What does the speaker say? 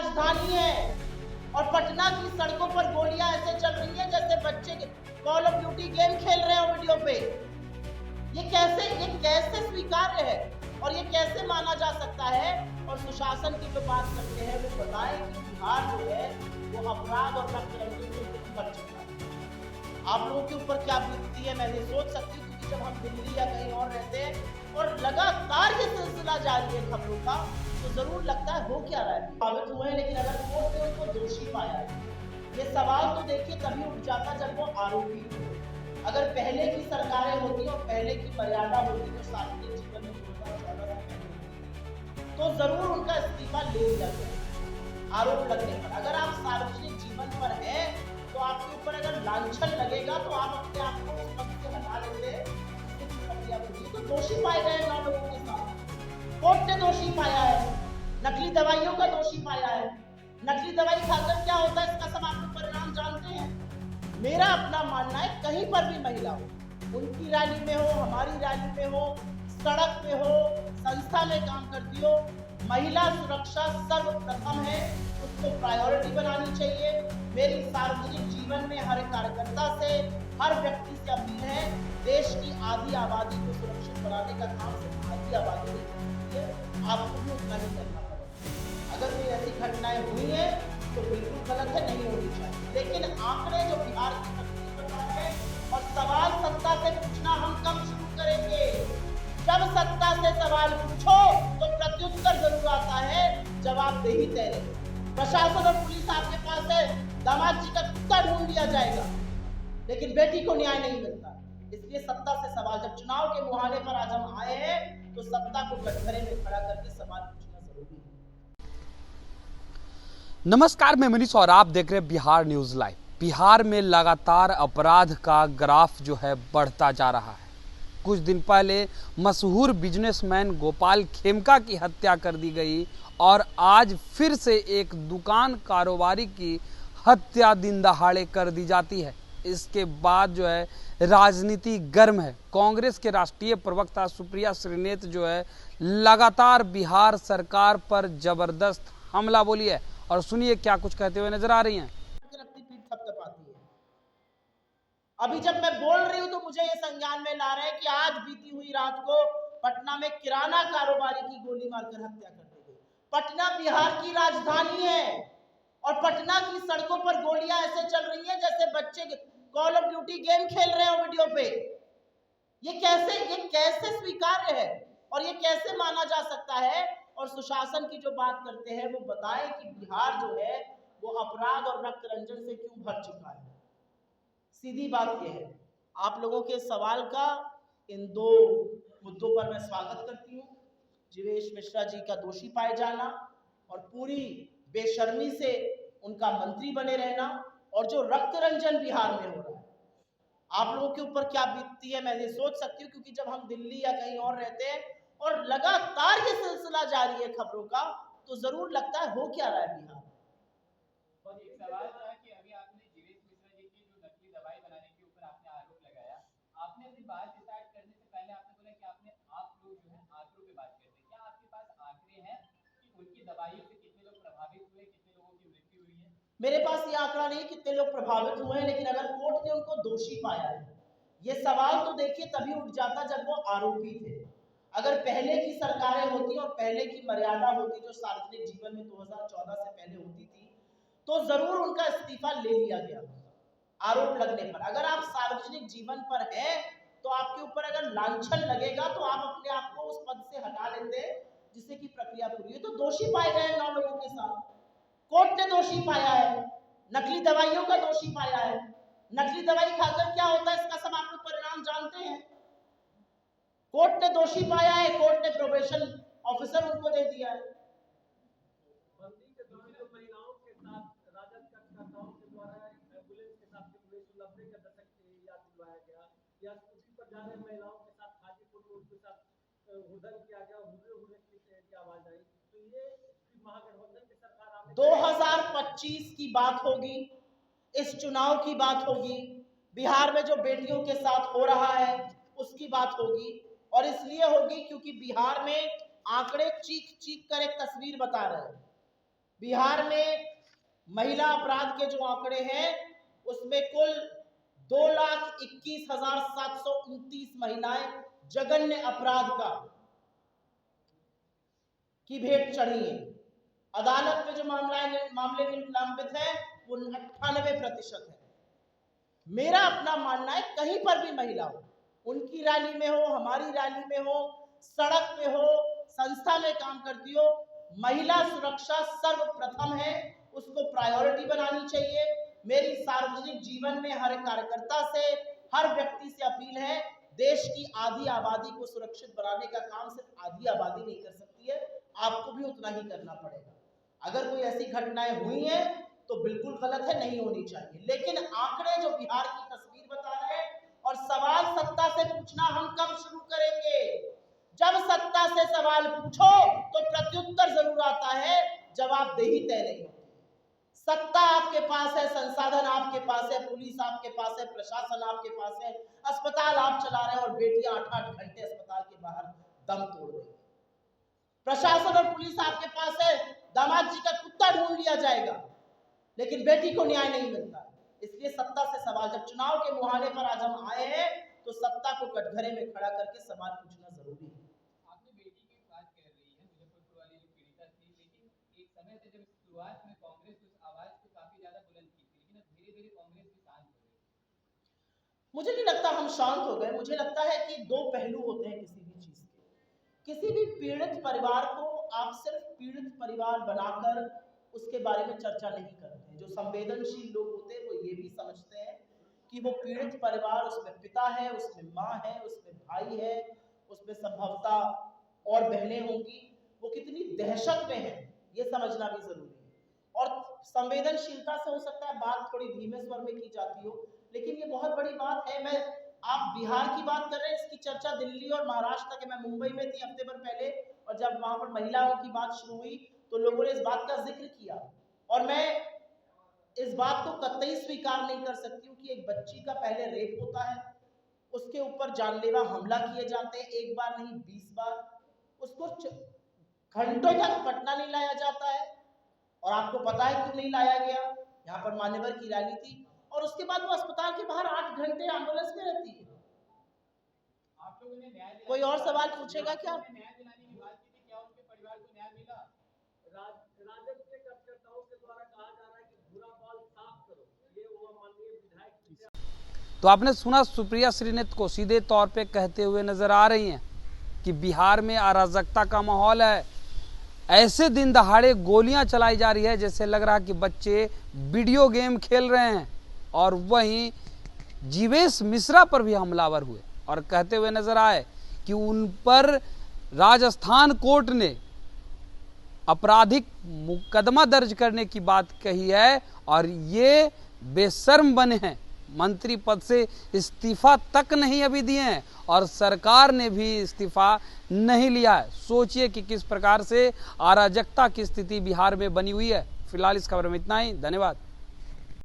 राजधानी है और पटना की सड़कों पर गोलियां ऐसे चल रही हैं जैसे बच्चे कॉल ऑफ ड्यूटी गेम खेल रहे हो वीडियो पे। ये कैसे स्वीकार्य है और ये कैसे माना जा सकता है? और सुशासन की जो बात करते हैं वो बताएं कि बिहार जो है वो अपराध और रक्त रंजन से भर चुका है। आप लोगों के ऊपर क्या बीतती है मैं ये सोच सकती हूँ, क्योंकि जब हम दिल्ली या कहीं और रहते हैं और लगातार ये सिलसिला जारी है खबरों का, तो जरूर लगता है हो क्या रहा है। प्रभावित हुए हैं, लेकिन अगर कोर्ट ने उनको दोषी पाया है, ये सवाल तो देखिए तभी उठ जाता जब वो आरोपी हो। अगर पहले की सरकारें होती और पहले की मर्यादा होती जो सार्वजनिक जीवन में 2014 से पहले, तो जरूर उनका इस्तीफा ले लिया गया आरोप लगने पर। अगर आप सार्वजनिक जीवन पर हैं तो आपके ऊपर अगर लांछन लगेगा तो आप अपने आप को उस पद से हटा लेते हैं। तो दोषी पाए गए 9 लोगों के साथ कोर्ट ने दोषी पाया है, नकली दवाइयों का दोषी पाया है। नकली दवाई खाकर क्या होता है इसका सब आप लोग परिणाम जानते हैं। मेरा अपना मानना है कहीं पर भी महिला हो, उनकी रैली में हो, हमारी रैली में हो, सड़क पे हो, संस्था में काम करती हो, महिला सुरक्षा सर्वप्रथम है, उसको प्रायोरिटी बनानी चाहिए। मेरी सार्वजनिक जीवन में हर कार्यकर्ता से, हर व्यक्ति से अपील है, देश की आधी आबादी को सुरक्षित बनाने का काम सिर्फ आधी आबादी नहीं कर सकती है, आपको भी उतना ही करना पड़ेगा। अगर कोई ऐसी घटनाएं हुई है तो बिल्कुल गलत है, नहीं होनी चाहिए। लेकिन आंकड़े जो बिहार की तस्वीर बता रहे हैं और सवाल सत्ता से पूछना हम कब शुरू करेंगे? जब सत्ता से सवाल पूछो तो प्रत्युत्तर जरूर आता है, जवाबदेही तय नहीं। प्रशासन और पुलिस आपके पास है, दामाद जी का कुत्ता ढूंढ लिया जाएगा, लेकिन बेटी को न्याय नहीं मिलता। इसलिए सत्ता से सवाल, जब चुनाव के मुहाने पर आज हम आए हैं तो सत्ता को कटघरे में खड़ा करके सवाल पूछना जरूरी है। नमस्कार, मैं मनीष और आप देख रहे हैं बिहार न्यूज लाइव। बिहार में लगातार अपराध का ग्राफ जो है बढ़ता जा रहा है। कुछ दिन पहले मशहूर बिजनेसमैन गोपाल खेमका की हत्या कर दी गई और आज फिर से एक दुकान कारोबारी की हत्या दिन दहाड़े कर दी जाती है। इसके बाद जो है राजनीति गर्म है। कांग्रेस के राष्ट्रीय प्रवक्ता सुप्रिया श्रीनेत जो है लगातार बिहार सरकार पर जबरदस्त हमला बोली है और सुनिए क्या कुछ कहते हुए नजर आ रही हैं। अभी जब मैं बोल रही हूं तो मुझे ये संज्ञान में ला रहे हैं कि आज बीती हुई रात को पटना में किराना कारोबारी की गोली मारकर हत्या कर दी गई। पटना बिहार की राजधानी है और पटना की सड़कों पर गोलियां ऐसे चल रही हैं जैसे बच्चे कॉल ऑफ ड्यूटी गेम खेल रहे हो वीडियो पे। ये कैसे स्वीकार्य है और ये कैसे माना जा सकता है? और सुशासन की जो बात करते हैं वो बताएं कि बिहार जो है वो अपराध और रक्त रंजन से क्यों भर चुका है। सीधी बात यह है, आप लोगों के सवाल का इन 2 मुद्दों पर मैं स्वागत करती हूँ। जीवेश मिश्रा जी का दोषी पाए जाना और पूरी बेशर्मी से उनका मंत्री बने रहना, और जो रक्त रंजन बिहार में हो रहा है, आप लोगों के ऊपर क्या बीतती है मैं ये सोच सकती हूँ, क्योंकि जब हम दिल्ली या कहीं और रहते हैं और लगातार ये सिलसिला जारी है खबरों का, तो जरूर लगता है हो क्या रहा है बिहार। सवाल था कि अभी आपने जीवेश मिश्रा जी की जो नकली दवाई बनाने के ऊपर आपने आरोप लगाया, आपने अपनी बात स्टार्ट करने से पहले आपने बोला कि आपने आप लोग जो है आंकड़ों पे बात करते हैं। क्या आपके पास आंकड़े हैं कि उनकी दवाइयों से कितने लोग प्रभावित हुए, कितने लोगों की मृत्यु हुई है? मेरे पास ये आंकड़ा नहीं कितने लोग प्रभावित हुए हैं, लेकिन अगर कोर्ट ने उनको दोषी पाया है, ये सवाल तो देखिए तभी उठ जाता जब वो आरोपी थे। अगर पहले की सरकारें होती और पहले की मर्यादा होती जो सार्वजनिक जीवन में 2014 से पहले होती थी, तो जरूर उनका इस्तीफा ले लिया गया आरोप लगने पर। अगर आप सार्वजनिक जीवन पर हैं तो आपके ऊपर अगर लांछन लगेगा तो आप अपने आप को उस पद से हटा लेते हैं, जिससे कि प्रक्रिया पूरी है। तो दोषी पाए गए 9 लोगों के साथ कोर्ट ने दोषी पाया है, नकली दवाइयों का दोषी पाया है। नकली दवाई खाकर क्या होता है इसका सब आप लोग परिणाम जानते हैं। कोर्ट ने दोषी पाया है, कोर्ट ने प्रोबेशन ऑफिसर उनको दे दिया है। महिलाओं के साथ हाजीपुर में उनके साथ हुदन किया गया, हुर्रे की आवाज आई, तो ये महागठबंधन की सरकार 2025 की बात होगी, इस चुनाव की बात होगी, बिहार में जो बेटियों के साथ हो रहा है उसकी बात होगी, और इसलिए होगी क्योंकि बिहार में आंकड़े चीख चीख कर एक तस्वीर बता रहे हैं। बिहार में महिला अपराध के जो आंकड़े हैं उसमें कुल 2,21,729 महिलाएं जघन्य अपराध की भेंट चढ़ी हैं। अदालत में जो मामले निलंबित हैं वो 98% है। मेरा अपना मानना है कहीं पर भी महिला हो, उनकी रैली में हो, हमारी रैली में हो, सड़क पे हो, संस्था में काम करती हो, महिला सुरक्षा सर्वप्रथम है, उसको प्रायोरिटी बनानी चाहिए। मेरी सार्वजनिक जीवन में हर कार्यकर्ता से, हर व्यक्ति से अपील है, देश की आधी आबादी को सुरक्षित बनाने का काम सिर्फ आधी आबादी नहीं कर सकती है, आपको भी उतना ही करना पड़ेगा। अगर कोई ऐसी घटनाएं हुई हैं तो बिल्कुल गलत है, नहीं होनी चाहिए, लेकिन आंकड़े जो बिहार की तस्वीर बता रहे हैं, और सवाल सत्ता से पूछना हम कब शुरू करेंगे? जब सत्ता से सवाल पूछो तो प्रत्युत्तर जरूर आता है, जवाबदेही तय नहीं होती। सत्ता आपके पास है, संसाधन आपके पास है, पुलिस आपके पास है, प्रशासन आपके पास है, अस्पताल आप चला रहे हैं और बेटियां 8-8 घंटे अस्पताल के बाहर दम तोड़ रही है। प्रशासन और पुलिस आपके पास है, दामाद जी का कुत्ता ढूंढ लिया जाएगा, लेकिन बेटी को न्याय नहीं मिलता। इसलिए सत्ता से सवाल, जब चुनाव के मुहाने पर आज हम आए हैं तो सत्ता को कटघरे में खड़ा करके सवाल पूछना जरूरी है। आपने बेटी की बात कह रही है, मुजफ्फरपुर वाली जो पीड़िता थी, लेकिन एक समय से जब शुरुआत में कांग्रेस उस आवाज को काफी ज्यादा बुलंद की थी, लेकिन अब धीरे धीरे कांग्रेस भी शांत हो गई। मुझे नहीं लगता हम शांत हो गए, मुझे लगता है कि दो पहलू होते हैं किसी भी चीज के। किसी भी पीड़ित परिवार को आप सिर्फ पीड़ित परिवार बनाकर उसके बारे में चर्चा नहीं करते। जो संवेदनशील लोग होते हैं वो ये भी समझते हैं कि वो पीड़ित परिवार, उसमें पिता है, उसमें माँ है, उसमें भाई है, उसमें संभवतः और बहनें होंगी, वो कितनी दहशत में है ये समझना भी जरूरी है। और संवेदनशीलता से हो सकता है बात थोड़ी धीमे स्वर में की जाती हो, लेकिन ये बहुत बड़ी बात है। आप बिहार की बात कर रहे हैं, इसकी चर्चा दिल्ली और महाराष्ट्र तक है। मैं मुंबई में थी हफ्ते भर पहले, और जब वहां पर महिलाओं की बात शुरू हुई तो लोगों ने इस बात का जिक्र किया, और मैं इस बात को कतई स्वीकार नहीं कर सकती हूँ कि एक बच्ची का पहले रेप होता है, उसके ऊपर जानलेवा हमला किए जाते हैं, एक बार नहीं 20 बार, उसको घंटों तक पटना नहीं लाया जाता है। और आपको पता है क्यों नहीं लाया गया? यहाँ पर मान्यवर की रैली थी, और उसके बाद वो अस्पताल के बाहर 8 घंटे एम्बुलेंस में रहती है। आप लोगों ने न्याय कोई और सवाल पूछेगा क्या? न्याय दिलाने की बात की थी, क्या उनके परिवार को न्याय मिला? राजद के कार्यकर्ताओं के द्वारा कहा जा रहा है कि बुरा बाल साफ करो, ये वो माननीय विधायक। तो आपने सुना सुप्रिया श्रीनेत को सीधे तौर पे कहते हुए नजर आ रही हैं कि बिहार में अराजकता का माहौल है। ऐसे दिन दहाड़े गोलियां चलाई जा रही है जैसे लग रहा है कि बच्चे वीडियो गेम खेल रहे हैं, और वहीं जीवेश मिश्रा पर भी हमलावर हुए और कहते हुए नजर आए कि उन पर राजस्थान कोर्ट ने आपराधिक मुकदमा दर्ज करने की बात कही है, और ये बेशर्म बने हैं, मंत्री पद से इस्तीफा तक नहीं अभी दिए हैं, और सरकार ने भी इस्तीफा नहीं लिया है। सोचिए कि किस प्रकार से अराजकता की स्थिति बिहार में बनी हुई है। फिलहाल इस खबर में इतना ही, धन्यवाद।